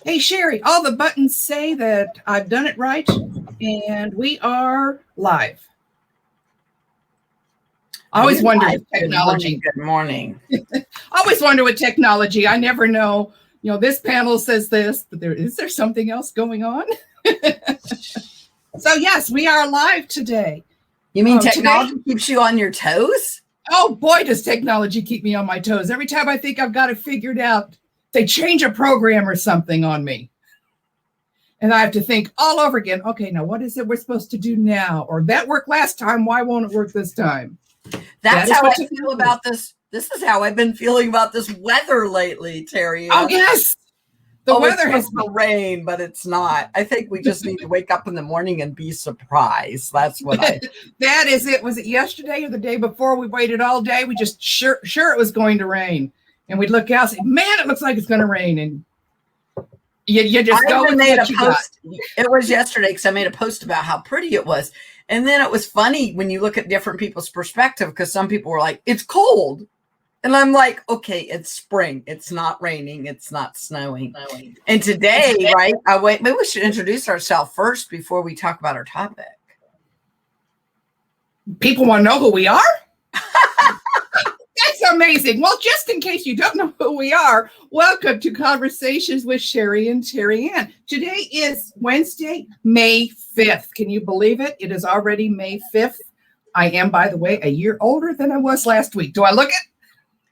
Hey, Sherry, all the buttons say that I've done it right, and we are live. I always wonder with technology. Good morning. I always wonder with technology. I never know. This panel says this, but is there something else going on? So, yes, we are live today. You mean technology keeps you on your toes? Oh, boy, does technology keep me on my toes. Every time I think I've got it figured out, they change a program or something on me. And I have to think all over again. Okay, now what is it we're supposed to do now? Or that worked last time. Why won't it work this time? That's how I feel about this. This is how I've been feeling about this weather lately, Terry. Oh, yes. The weather has been rain, but it's not. I think we just need to wake up in the morning and be surprised. That's what That is it. Was it yesterday or the day before? We waited all day. We just sure it was going to rain. And we'd look out and say, man, it looks like it's going to rain. And you just go with what you got. It was yesterday because I made a post about how pretty it was. And then it was funny when you look at different people's perspective, because some people were like, it's cold. And I'm like, okay, it's spring. It's not raining. It's not snowing. And today, right, maybe we should introduce ourselves first before we talk about our topic. People want to know who we are? That's amazing. Well, just in case you don't know who we are, welcome to Conversations with Sherry and Terry Ann. Today is Wednesday, May 5th. Can you believe it? It is already May 5th. I am, by the way, a year older than I was last week. Do I look it?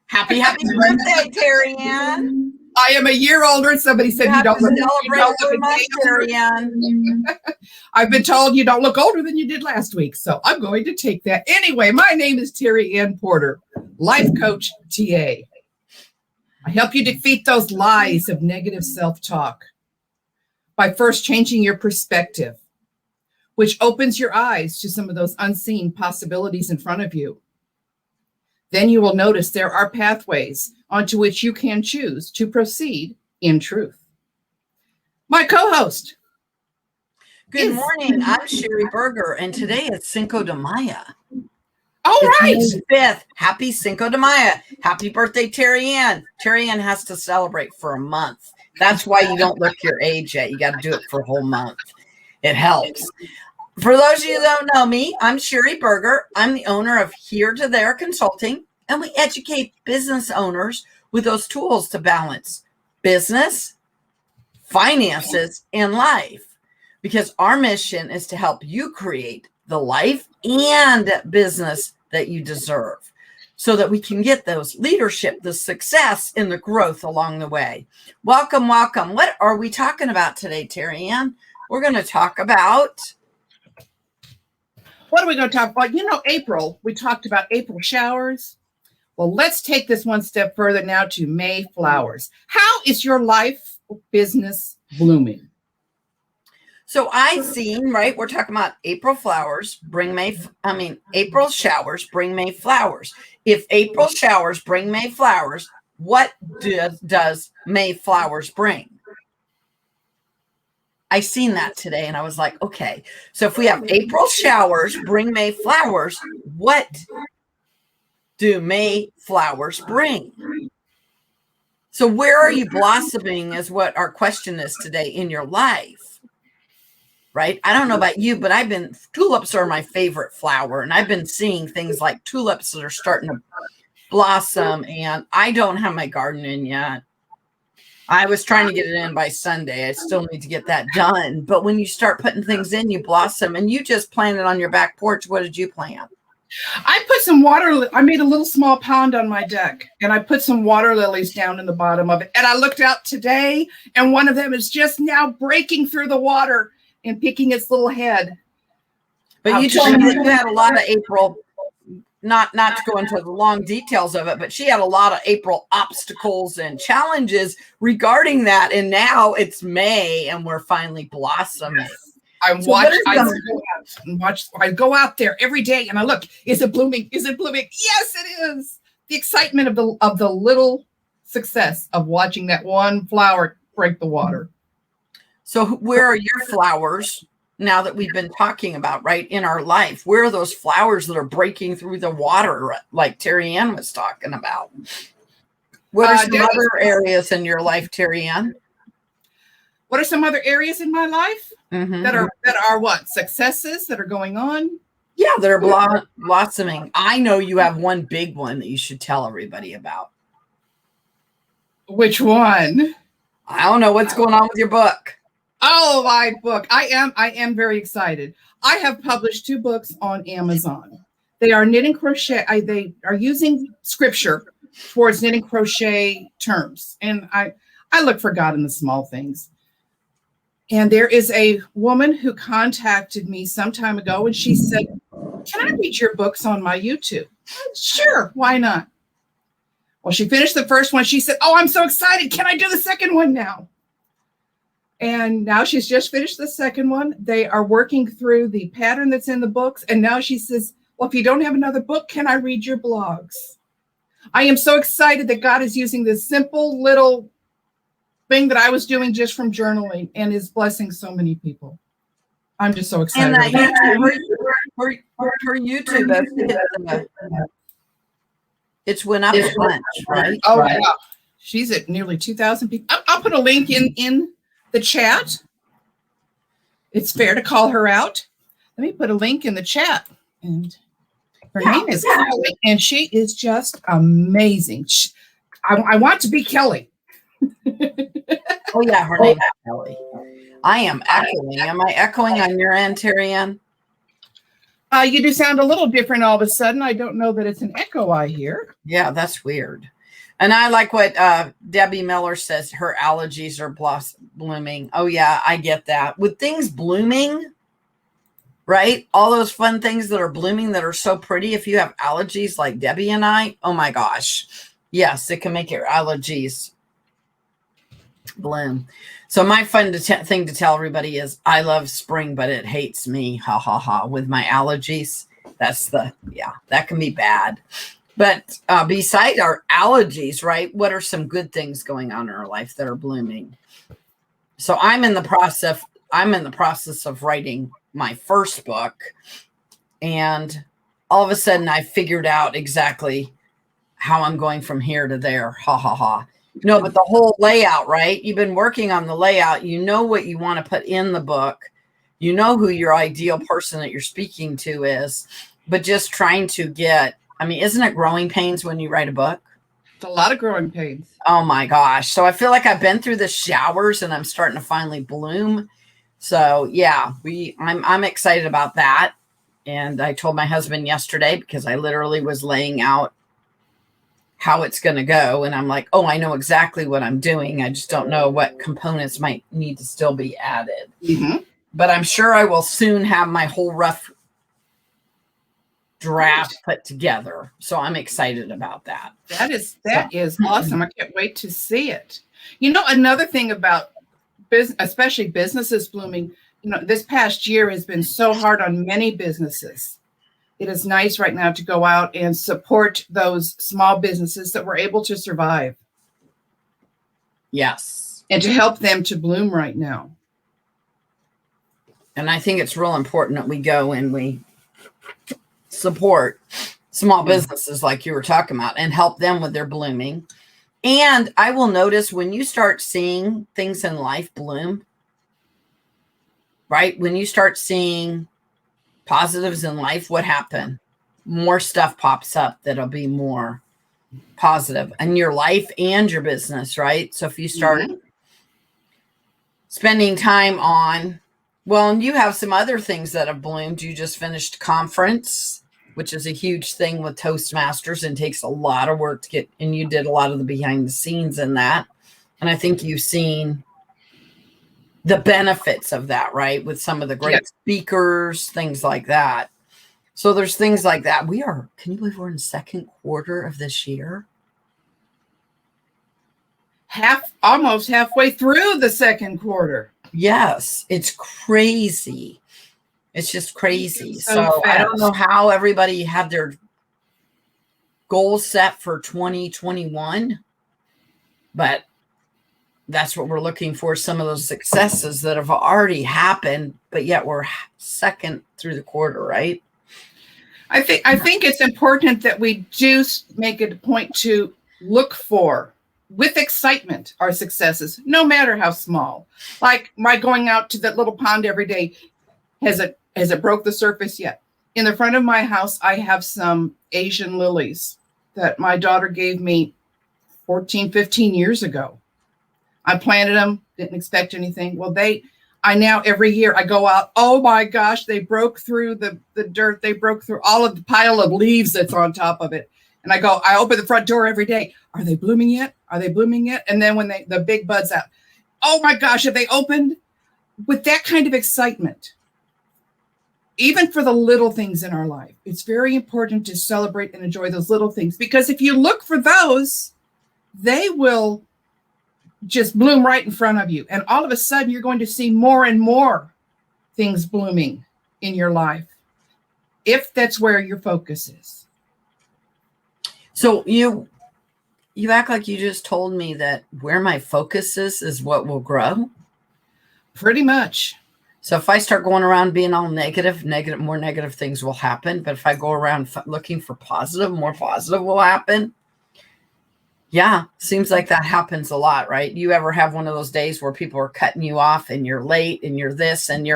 Happy birthday, Terry Ann. I am a year older, and somebody said you don't look Terry Ann. I've been told you don't look older than you did last week, so I'm going to take that. Anyway, my name is Terry Ann Porter, life coach TA. I help you defeat those lies of negative self-talk by first changing your perspective, which opens your eyes to some of those unseen possibilities in front of you. Then you will notice there are pathways onto which you can choose to proceed in truth. My co-host. Good morning. I'm Sherry Berger, and today it's Cinco de Mayo. All right. It's May 5th. Happy Cinco de Mayo. Happy birthday, Terry Ann. Terry Ann has to celebrate for a month. That's why you don't look your age yet. You got to do it for a whole month. It helps. For those of you that don't know me, I'm Sherry Berger. I'm the owner of Here to There Consulting, and we educate business owners with those tools to balance business, finances, and life. Because our mission is to help you create the life and business that you deserve so that we can get those leadership, the success, and the growth along the way. Welcome, welcome. What are we talking about today, Terry Ann? We're going to talk about... What are we going to talk about? April, we talked about April showers. Well, let's take this one step further now to May flowers. How is your life business blooming? So I've seen, right, we're talking about April showers bring May flowers. If April showers bring May flowers, what does May flowers bring? I seen that today and I was like, okay, so if we have April showers bring May flowers, what do May flowers bring? So where are you blossoming is what our question is today in your life, right? I don't know about you, but tulips are my favorite flower, and I've been seeing things like tulips that are starting to blossom, and I don't have my garden in yet. I was trying to get it in by Sunday. I still need to get that done. But when you start putting things in, you blossom. And you just planted on your back porch. What did you plant? I put some water. I made a little small pond on my deck, and I put some water lilies down in the bottom of it. And I looked out today, and one of them is just now breaking through the water and picking its little head. But you told me that you had a lot of April. Not to go into the long details of it, but she had a lot of April obstacles and challenges regarding that. And now it's May and we're finally blossoming. I go out there every day and I look, is it blooming? Is it blooming? Yes, it is. The excitement of the little success of watching that one flower break the water. So where are your flowers? Now that we've been talking about, right, in our life, where are those flowers that are breaking through the water like Terry Ann was talking about? What are some other areas in your life, Terry Ann? What are some other areas in my life Mm-hmm. that are what? Successes that are going on? Yeah, they're blossoming. I know you have one big one that you should tell everybody about. Which one? I don't know what's going on with your book. Oh, my book. I am very excited. I have published 2 books on Amazon. They are knit and crochet. They are using scripture towards knit and crochet terms. And I look for God in the small things. And there is a woman who contacted me some time ago, and she said, "Can I read your books on my YouTube?" Sure, why not? Well, she finished the first one. She said, "Oh, I'm so excited. Can I do the second one now?" And now she's just finished the second one. They are working through the pattern that's in the books. And now she says, "Well, if you don't have another book, can I read your blogs?" I am so excited that God is using this simple little thing that I was doing just from journaling and is blessing so many people. I'm just so excited. And her YouTube, it's went up a bunch, right? Oh, right. Yeah. She's at nearly 2,000 people. I'll put a link in the chat. It's fair to call her out. Let me put a link in the chat. And her name is Kelly, and she is just amazing. I want to be Kelly. Oh, yeah, her name is Kelly. I am echoing. Am I echoing on your end, Terry Ann? You do sound a little different all of a sudden. I don't know that it's an echo I hear. Yeah, that's weird. And I like what Debbie Miller says. Her allergies are blooming. Oh, yeah, I get that. With things blooming, right? All those fun things that are blooming that are so pretty. If you have allergies like Debbie and I, oh, my gosh. Yes, it can make your allergies bloom. So my fun thing to tell everybody is I love spring, but it hates me. Ha, ha, ha. With my allergies, that can be bad. But beside our allergies, right, what are some good things going on in our life that are blooming? So I'm in the process of writing my first book. And all of a sudden I figured out exactly how I'm going from here to there. Ha, ha, ha. No, but the whole layout, right? You've been working on the layout. You know what you want to put in the book. You know who your ideal person that you're speaking to is, but just trying to isn't it growing pains when you write a book? It's a lot of growing pains. Oh my gosh. So I feel like I've been through the showers and I'm starting to finally bloom. So yeah, I'm excited about that. And I told my husband yesterday, because I literally was laying out how it's going to go. And I'm like, oh, I know exactly what I'm doing. I just don't know what components might need to still be added. Mm-hmm. But I'm sure I will soon have my whole rough draft put together. So I'm excited about that. That is awesome. I can't wait to see it. You know, another thing about business, especially businesses blooming, this past year has been so hard on many businesses. It is nice right now to go out and support those small businesses that were able to survive. Yes. And to help them to bloom right now. And I think it's real important that we go and we support small businesses like you were talking about and help them with their blooming. And I will notice when you start seeing things in life bloom, right? When you start seeing positives in life, what happened? More stuff pops up that'll be more positive in your life and your business, right? So if you start spending time on, and you have some other things that have bloomed. You just finished conference, which is a huge thing with Toastmasters and takes a lot of work to get, and you did a lot of the behind the scenes in that. And I think you've seen the benefits of that, right? With some of the great speakers, things like that. So there's things like that. Can you believe we're in the second quarter of this year? Almost halfway through the second quarter. Yes, it's crazy. It's just crazy. So I don't know how everybody had their goals set for 2021, but that's what we're looking for. Some of those successes that have already happened, but yet we're second through the quarter, right? I think it's important that we do make it a point to look for with excitement are successes, no matter how small. Like my going out to that little pond every day. Has it broke the surface yet? In the front of my house, I have some Asian lilies that my daughter gave me 14, 15 years ago. I planted them, didn't expect anything. Well, I now every year I go out, oh my gosh, they broke through the dirt. They broke through all of the pile of leaves that's on top of it. And I open the front door every day. Are they blooming yet? Are they blooming yet? And then when the big buds out, oh my gosh, have they opened? With that kind of excitement, even for the little things in our life, it's very important to celebrate and enjoy those little things, because if you look for those, they will just bloom right in front of you. And all of a sudden, you're going to see more and more things blooming in your life, if that's where your focus is. So you act like you just told me that where my focus is what will grow. Pretty much. So if I start going around being all negative, more negative things will happen. But if I go around looking for positive, more positive will happen. Yeah, seems like that happens a lot, right? You ever have one of those days where people are cutting you off and you're late and you're this and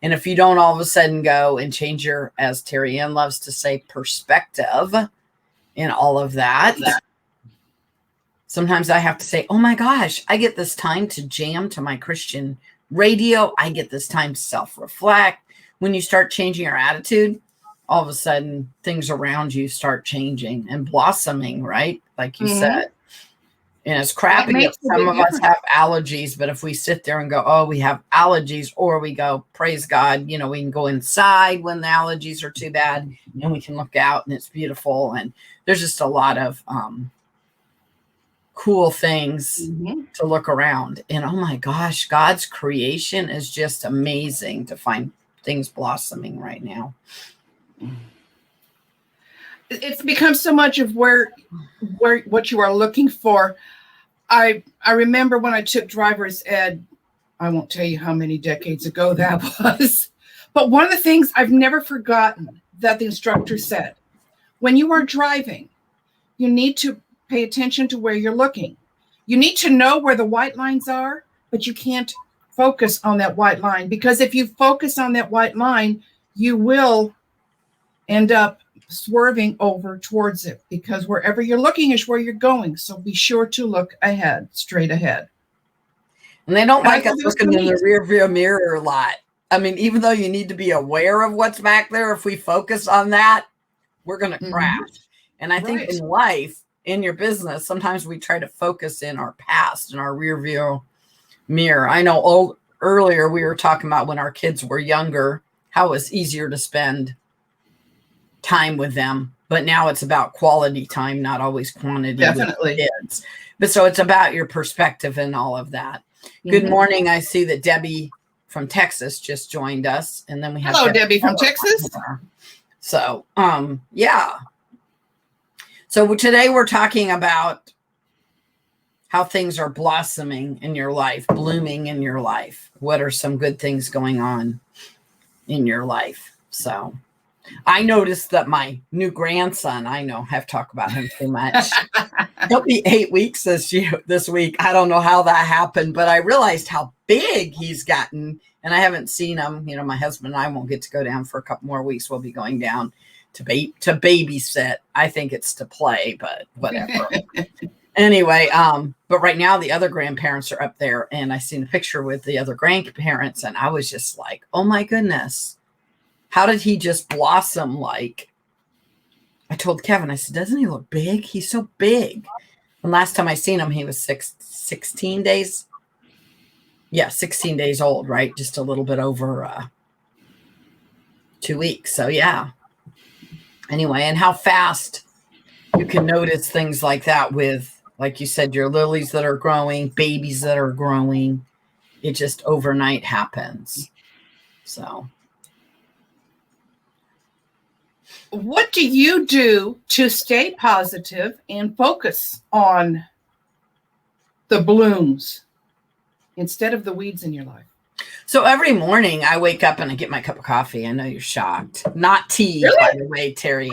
if you don't all of a sudden go and change your, as Terry Ann loves to say, perspective in all of that. Sometimes I have to say, oh my gosh, I get this time to jam to my Christian radio. I get this time to self-reflect. When you start changing your attitude, all of a sudden things around you start changing and blossoming, right? Like you said. And it's crappy if some of us have allergies, but if we sit there and go, oh, we have allergies, or we go, praise God, we can go inside when the allergies are too bad and we can look out and it's beautiful. And there's just a lot of cool things to look around. And oh my gosh, God's creation is just amazing to find things blossoming right now. It's become so much of where what you are looking for. I remember when I took driver's ed, I won't tell you how many decades ago that was, but one of the things I've never forgotten that the instructor said, when you are driving, you need to pay attention to where you're looking. You need to know where the white lines are, but you can't focus on that white line, because if you focus on that white line, you will end up swerving over towards it, because wherever you're looking is where you're going. So be sure to look ahead, straight ahead. And they don't like us looking in the rear view mirror a lot. I mean, even though you need to be aware of what's back there, if we focus on that, we're going to crash. And I think in life, in your business, sometimes we try to focus in our past and our rear view mirror. I know earlier we were talking about when our kids were younger, how it was easier to spend time with them, but now it's about quality time, not always quantity. Definitely. With kids. But so it's about your perspective and all of that. Good morning. I see that Debbie from Texas just joined us, and then we have Debbie from Texas. So yeah. So today we're talking about how things are blossoming in your life, blooming in your life. What are some good things going on in your life? So I noticed that my new grandson, I have talked about him too much. He'll be 8 weeks this week. I don't know how that happened, but I realized how big he's gotten, and I haven't seen him. My husband and I won't get to go down for a couple more weeks. We'll be going down to babysit. I think it's to play, but whatever. Anyway, but right now the other grandparents are up there, and I seen a picture with the other grandparents, and I was just like, oh my goodness. How did he just blossom? Like, I told Kevin, I said, doesn't he look big? He's so big. And last time I seen him, he was 16 days. Yeah, 16 days old, right? Just a little bit over 2 weeks. So, yeah. Anyway, and how fast you can notice things like that with, like you said, your lilies that are growing, babies that are growing. It just overnight happens. So. What do you do to stay positive and focus on the blooms instead of the weeds in your life? So every morning I wake up and I get my cup of coffee. I know you're shocked. Not tea, really? By the way, Terry.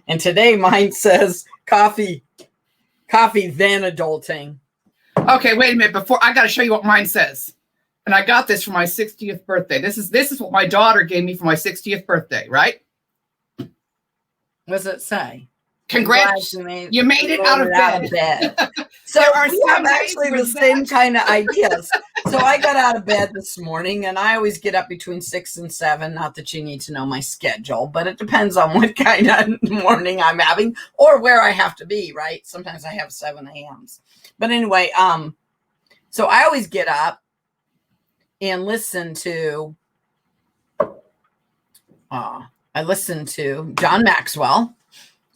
And today mine says coffee, then adulting. Okay, wait a minute. Before I got to show you what mine says. And I got this for my 60th birthday. This is what my daughter gave me for my 60th birthday, right? What does it say? Congrats. You made it out of bed. So we have actually the same kind of ideas. So I got out of bed this morning, and I always get up between 6 and 7. Not that you need to know my schedule, but it depends on what kind of morning I'm having or where I have to be, right? Sometimes I have 7 a.m.s. But anyway, so I always get up and listen to John Maxwell.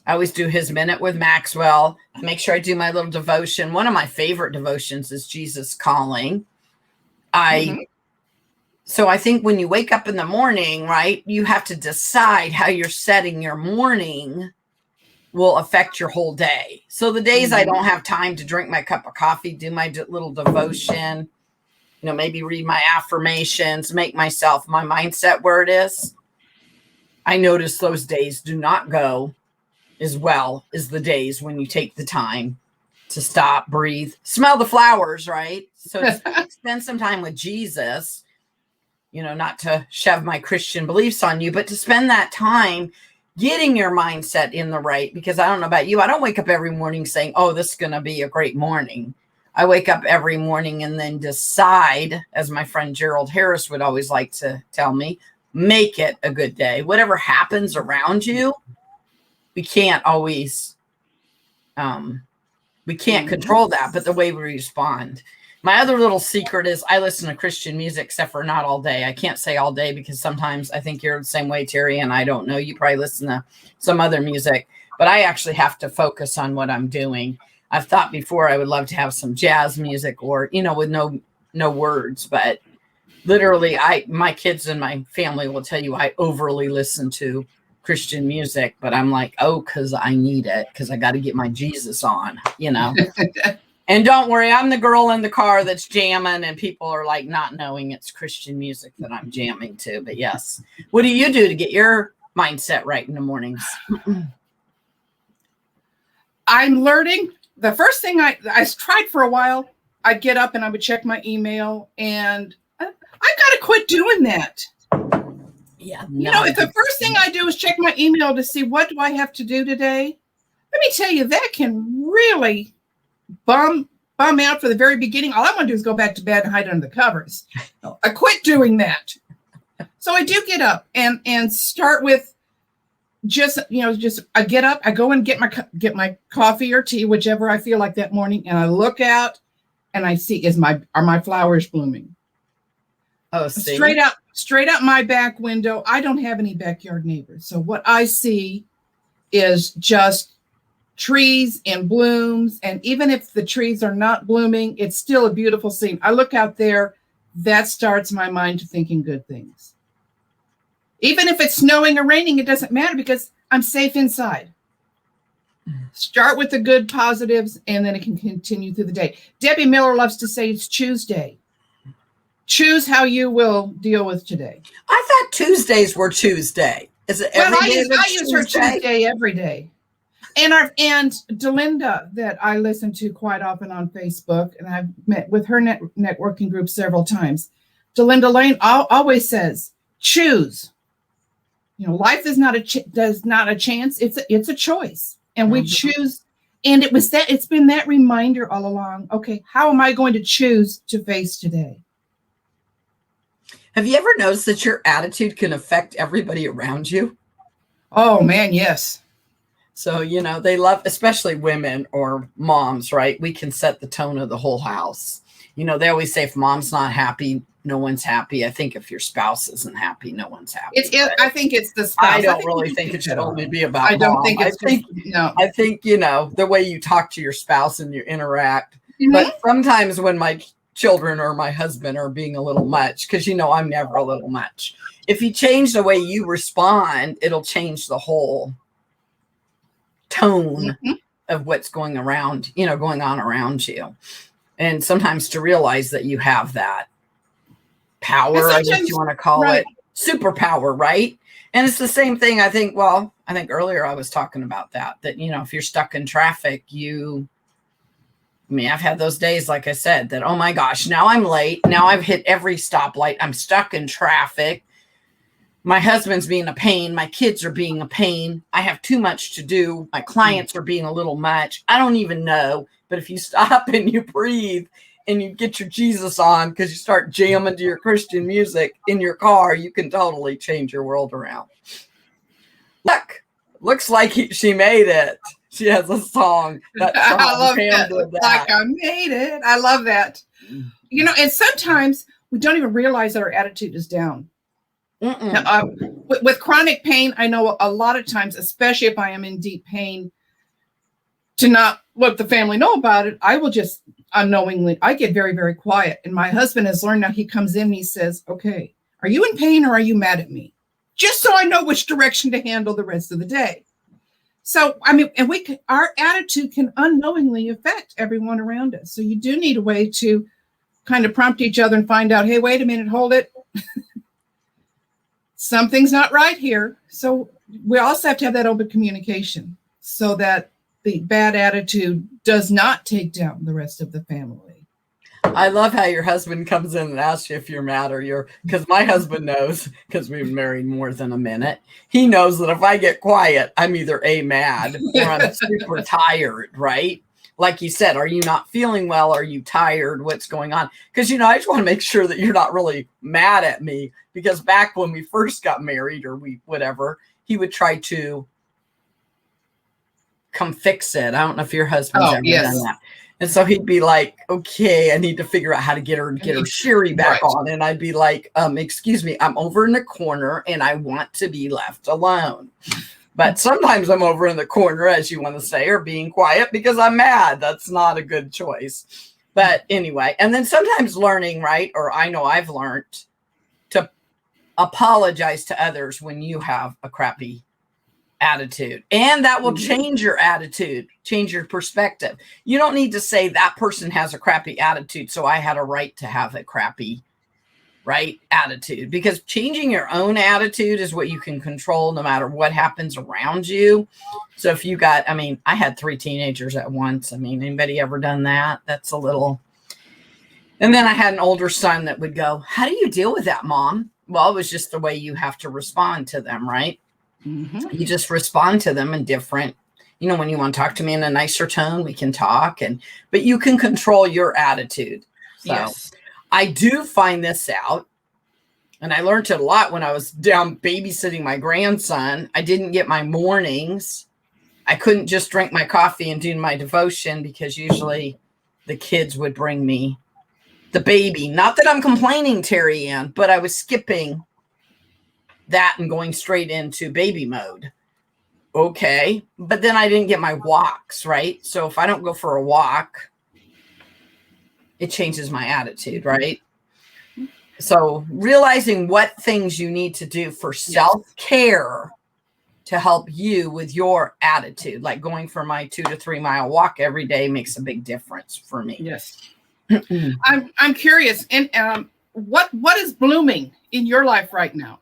I always do his Minute with Maxwell. I make sure I do my little devotion. One of my favorite devotions is Jesus Calling. So I think when you wake up in the morning, right, you have to decide how you're setting your morning will affect your whole day. So the days I don't have time to drink my cup of coffee, do my little devotion, maybe read my affirmations, make my mindset where it is. I notice those days do not go as well as the days when you take the time to stop, breathe, smell the flowers, right? So spend some time with Jesus, not to shove my Christian beliefs on you, but to spend that time getting your mindset in the right, because I don't know about you. I don't wake up every morning saying, oh, this is going to be a great morning. I wake up every morning and then decide, as my friend Gerald Harris would always like to tell me, make it a good day. Whatever happens around you, we can't always, we can't control that, but the way we respond. My other little secret is I listen to Christian music, except for not all day. I can't say all day because sometimes I think you're the same way, Terry, and I don't know. You probably listen to some other music, but I actually have to focus on what I'm doing. I've thought before I would love to have some jazz music or, with no words, but literally my kids and my family will tell you I overly listen to Christian music, but I'm like, because I need it, because I got to get my Jesus on, And don't worry, I'm the girl in the car that's jamming, and people are like not knowing it's Christian music that I'm jamming to. But yes, what do you do to get your mindset right in the mornings? I'm learning. The first thing I tried for a while, I'd get up and I would check my email, and I got to quit doing that. Yeah. If the first thing I do is check my email to see what do I have to do today, let me tell you, that can really bum out for the very beginning. All I want to do is go back to bed and hide under the covers. I quit doing that. So I do get up and start with just I get up, I go and get my coffee or tea, whichever I feel like that morning, and I look out and I see are my flowers blooming? Oh, see. Straight out my back window. I don't have any backyard neighbors. So what I see is just trees and blooms. And even if the trees are not blooming, it's still a beautiful scene. I look out there, that starts my mind to thinking good things. Even if it's snowing or raining, it doesn't matter because I'm safe inside. Start with the good positives, and then it can continue through the day. Debbie Miller loves to say it's Tuesday. Choose how you will deal with today. I thought Tuesdays were Tuesday. Is it every day? I use her Tuesday every day. And Delinda, that I listen to quite often on Facebook, and I've met with her networking group several times. Delinda Lane always says, choose. Life is not a chance. It's a choice, and we choose. And it's been that reminder all along. Okay, how am I going to choose to face today? Have you ever noticed that your attitude can affect everybody around you? Oh, man, yes. So, they love, especially women or moms, right? We can set the tone of the whole house. They always say if mom's not happy, no one's happy. I think if your spouse isn't happy, no one's happy. I think it's the spouse. I don't really think it should only be about I don't think it's I think, the way you talk to your spouse and you interact. Mm-hmm. But sometimes when my children or my husband are being a little much, because I'm never a little much. If you change the way you respond, it'll change the whole tone of what's going on around you. And sometimes to realize that you have that power, I guess you want to call it superpower, right? And it's the same thing. I think earlier I was talking about that if you're stuck in traffic, you I mean, I've had those days, like I said, that, oh my gosh, now I'm late. Now I've hit every stoplight. I'm stuck in traffic. My husband's being a pain. My kids are being a pain. I have too much to do. My clients are being a little much. I don't even know. But if you stop and you breathe and you get your Jesus on, because you start jamming to your Christian music in your car, you can totally change your world around. Looks like she made it. She has a song. I love that. Like I made it. I love that. You know, and sometimes we don't even realize that our attitude is down. With chronic pain, I know a lot of times, especially if I am in deep pain, to not let the family know about it, I will just unknowingly, I get very, very quiet. And my husband has learned now, he comes in and he says, okay, are you in pain or are you mad at me? Just so I know which direction to handle the rest of the day. So, I mean, and our attitude can unknowingly affect everyone around us. So you do need a way to kind of prompt each other and find out, hey, wait a minute, hold it. Something's not right here. So we also have to have that open communication so that the bad attitude does not take down the rest of the family. I love how your husband comes in and asks you if you're mad or because my husband knows, because we've been married more than a minute. He knows that if I get quiet, I'm either mad or I'm super tired, right? Like you said, are you not feeling well? Are you tired? What's going on? Because, I just want to make sure that you're not really mad at me, because back when we first got married or whatever, he would try to come fix it. I don't know if your husband's ever done that. And so he'd be like, okay, I need to figure out how to get her Sherry back on. And I'd be like, excuse me, I'm over in the corner and I want to be left alone. But sometimes I'm over in the corner, as you want to say, or being quiet because I'm mad. That's not a good choice. But anyway, and then sometimes learning, right? Or I know I've learned to apologize to others when you have a crappy attitude. And that will change your attitude, change your perspective. You don't need to say that person has a crappy attitude, so I had a right to have a crappy attitude, because changing your own attitude is what you can control no matter what happens around you. So if you got, I had 3 teenagers at once. Anybody ever done that? That's a little. And then I had an older son that would go, how do you deal with that, Mom? Well, it was just the way you have to respond to them, right? Mm-hmm. You just respond to them in different, when you want to talk to me in a nicer tone, we can talk, but you can control your attitude. So yes. I do find this out, and I learned it a lot when I was down babysitting my grandson. I didn't get my mornings. I couldn't just drink my coffee and do my devotion, because usually the kids would bring me the baby. Not that I'm complaining, Terry Ann, but I was skipping that and going straight into baby mode. Okay. But then I didn't get my walks, right? So if I don't go for a walk, it changes my attitude, right? So realizing what things you need to do for self-care to help you with your attitude, like going for my 2 to 3 mile walk every day makes a big difference for me. Yes. I'm curious, and what is blooming in your life right now?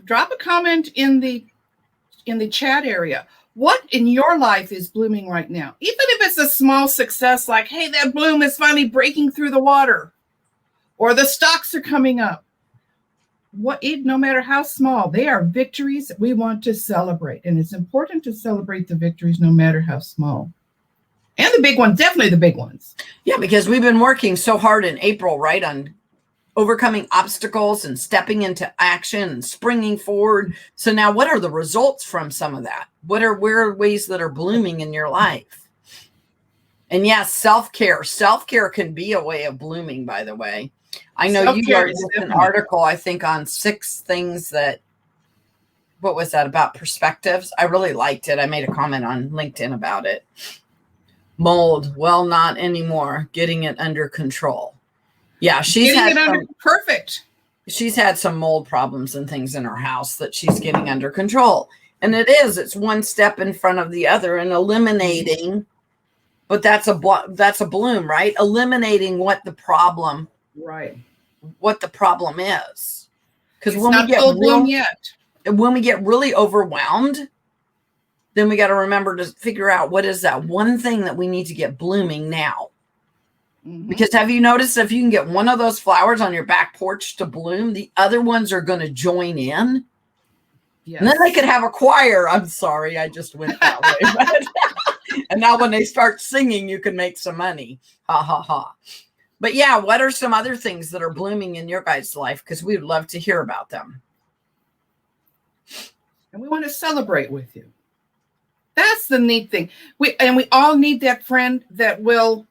Drop a comment in the chat area. What in your life is blooming right now? Even if it's a small success, like, hey, that bloom is finally breaking through the water, or the stalks are coming up. No matter how small, they are victories that we want to celebrate. And it's important to celebrate the victories no matter how small. And the big ones, definitely the big ones. Yeah, because we've been working so hard in April, right, on overcoming obstacles and stepping into action and springing forward. So now what are the results from some of that? Where are ways that are blooming in your life? And yes, self-care. Self-care can be a way of blooming, by the way. I know you already did an article, I think, on 6 things that, what was that, about perspectives? I really liked it. I made a comment on LinkedIn about it. Mold. Well, not anymore. Getting it under control. Yeah, she's perfect. She's had some mold problems and things in her house that she's getting under control. And it's one step in front of the other, and eliminating, but that's a bloom, right? Eliminating what the problem is. Because when we get really overwhelmed, then we got to remember to figure out what is that one thing that we need to get blooming now. Because have you noticed if you can get one of those flowers on your back porch to bloom, the other ones are going to join in? Yes. And then they could have a choir. I'm sorry, I just went that way. And now when they start singing, you can make some money. Ha, ha, ha. But yeah, what are some other things that are blooming in your guys' life? Because we would love to hear about them. And we want to celebrate with you. That's the neat thing. We all need that friend that will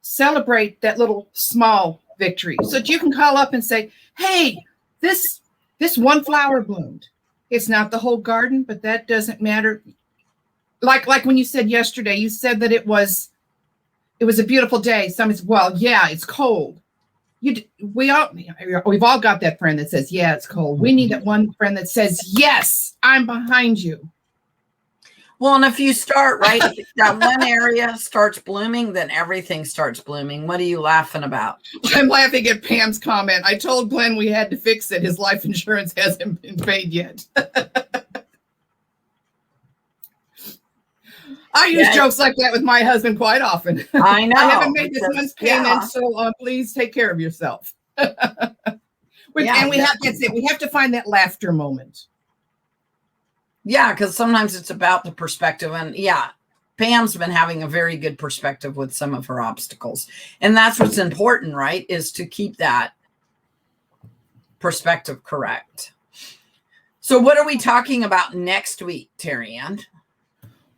celebrate that little small victory, so that you can call up and say, hey, this one flower bloomed. It's not the whole garden, but that doesn't matter. Like when you said yesterday, you said that it was a beautiful day. Somebody said, well, yeah, it's cold. We've all got that friend that says, yeah, it's cold. We need that one friend that says, yes, I'm behind you. Well, and if you start, right, if that one area starts blooming, then everything starts blooming. What are you laughing about? I'm laughing at Pam's comment. I told Glenn we had to fix it. His life insurance hasn't been paid yet. I use jokes like that with my husband quite often. I know. I haven't made this month's payment, so please take care of yourself. And we have to find that laughter moment. Yeah, because sometimes it's about the perspective. And yeah, Pam's been having a very good perspective with some of her obstacles. And that's what's important, right? Is to keep that perspective correct. So what are we talking about next week, Terry Ann?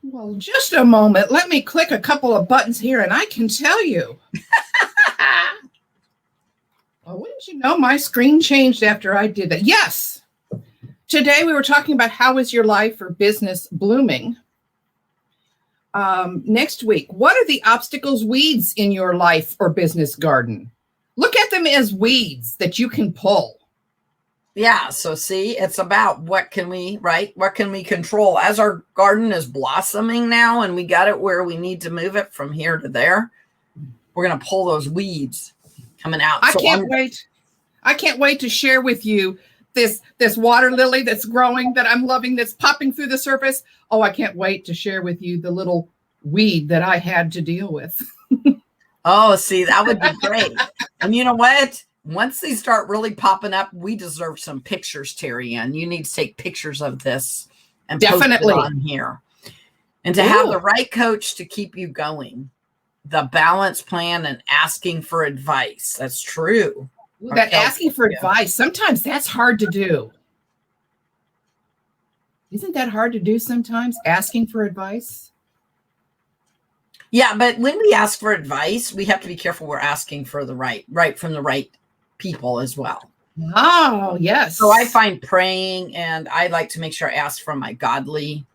Well, just a moment. Let me click a couple of buttons here and I can tell you. Well, wouldn't you know, my screen changed after I did that. Yes. Today, we were talking about how is your life or business blooming. Next week, what are the obstacles, weeds in your life or business garden? Look at them as weeds that you can pull. Yeah, so see, it's about what can we control? As our garden is blossoming now and we got it where we need to move it from here to there, we're going to pull those weeds coming out. I can't wait to share with you this water lily that's growing, that I'm loving, that's popping through the surface. Oh, I can't wait to share with you the little weed that I had to deal with. Oh, see, that would be great. And you know what? Once they start really popping up, we deserve some pictures, Terry Ann. You need to take pictures of this and definitely post it on here. And to have the right coach to keep you going, the balance plan and asking for advice. That's true. That asking for advice, sometimes that's hard to do. Isn't that hard to do sometimes, asking for advice? Yeah, but when we ask for advice, we have to be careful we're asking for the right from the right people as well. Oh, yes. So I find praying, and I like to make sure I ask from my godly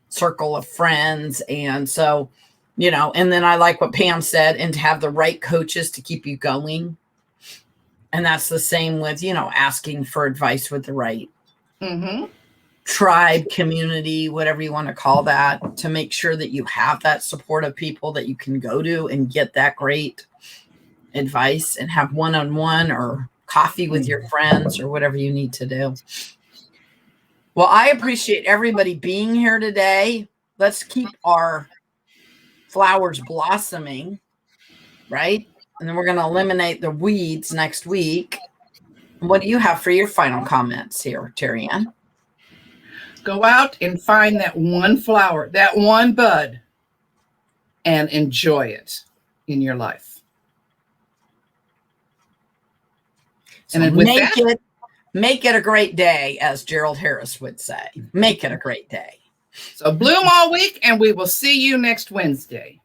circle of friends. And so, and then I like what Pam said, and to have the right coaches to keep you going. And that's the same with, asking for advice with the right tribe, community, whatever you want to call that, to make sure that you have that support of people that you can go to and get that great advice and have one-on-one or coffee with your friends or whatever you need to do. Well, I appreciate everybody being here today. Let's keep our flowers blossoming, right? And then we're going to eliminate the weeds next week. What do you have for your final comments here, Terry Ann? Go out and find that one flower, that one bud, and enjoy it in your life. So and then make it a great day, as Gerald Harris would say. Make it a great day. So bloom all week, and we will see you next Wednesday.